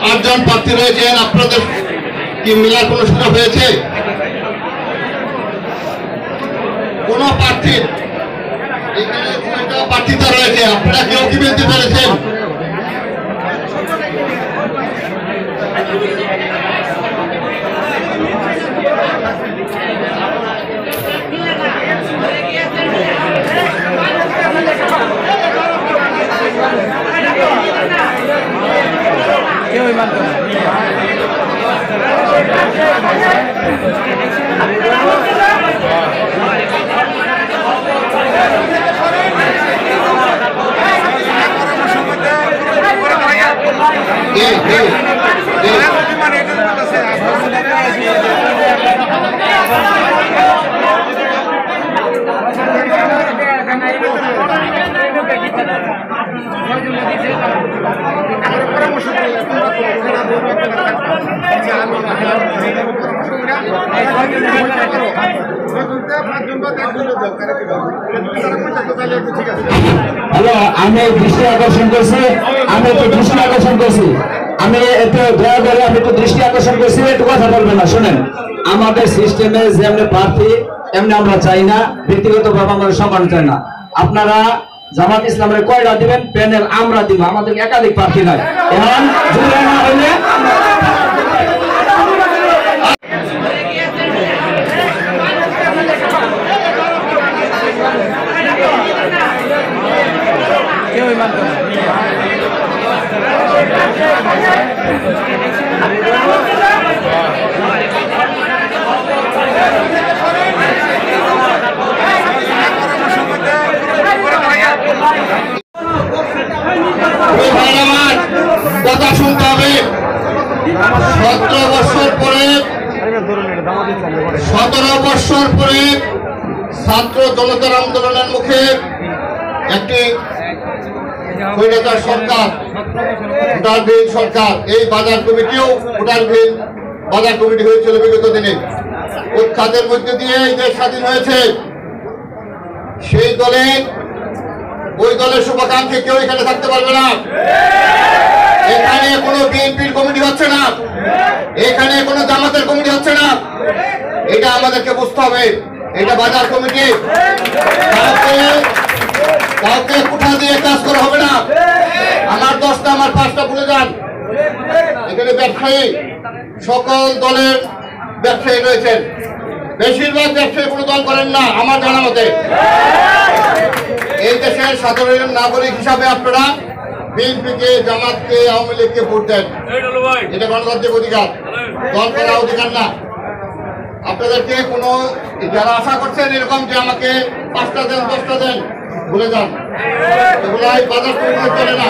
8 জন প্রার্থী রয়েছেন, আপনাদের কি মেলার কোনো সুযোগ হয়েছে? কোন প্রার্থীর এখানে প্রার্থিতা রয়েছে, আপনারা কেউ কি বলতে পেরেছেন? হ্যালো, আমি দৃষ্টি আকর্ষণ করছি, আমি একটু দয়া করে আমি একটু দৃষ্টি আকর্ষণ করছি, একটু কথা বলবেন না। শোনেন, আমাদের সিস্টেমে যেমনি প্রার্থী এমনি আমরা চাই না, ব্যক্তিগত ভাবে আমরা সম্মান চাই না। আপনারা জামাত ইসলামের কয়টা দিবেন, প্যানেল আমরা দিব, আমাদের একাধিক প্রার্থী নাই। এখন জুলাই না হইলে কথা শুনতে হবে। 17 বছর পরে ছাত্র জনতার আন্দোলনের মুখে একটি সরকার, এই বাজার কমিটিও বাজার কমিটি হয়েছিল বিগত দিনে। উৎখাতের মধ্যে দিয়ে এই দেশ স্বাধীন হয়েছে। সেই ওই দলের শুভাকাঙ্ক্ষী কেউ এখানে থাকতে পারবে না। এখানে কোনো বিএনপির কমিটি হচ্ছে না, এখানে কোনো জামাতের কমিটি হচ্ছে না। এটা আমাদেরকে বুঝতে হবে, এটা বাজার কমিটি। কাউকে কোঠা দিয়ে কাজ করা হবে না। আমার 10টা আমার 5টা ভুলে যান। এখানে ব্যবসায়ী, সকল দলের ব্যবসায়ী রয়েছেন। বেশিরভাগ ব্যবসায়ী কোনো দল করেন না আমার জানা মতে। এই দেশের সাধারণ নাগরিক হিসাবে আপনারা বিএনপিকে, জামাতকে, আওয়ামী লীগকে ভোট দেন। এটা গণতান্ত্রিক অধিকার, দল করা অধিকার না। আপনাদেরকে কোনো যারা আশা করছেন এরকম যে আমাকে 5টা দেন 10টা দেন, ভুলে যান। এগুলাই বাজার কমিটি চলে না।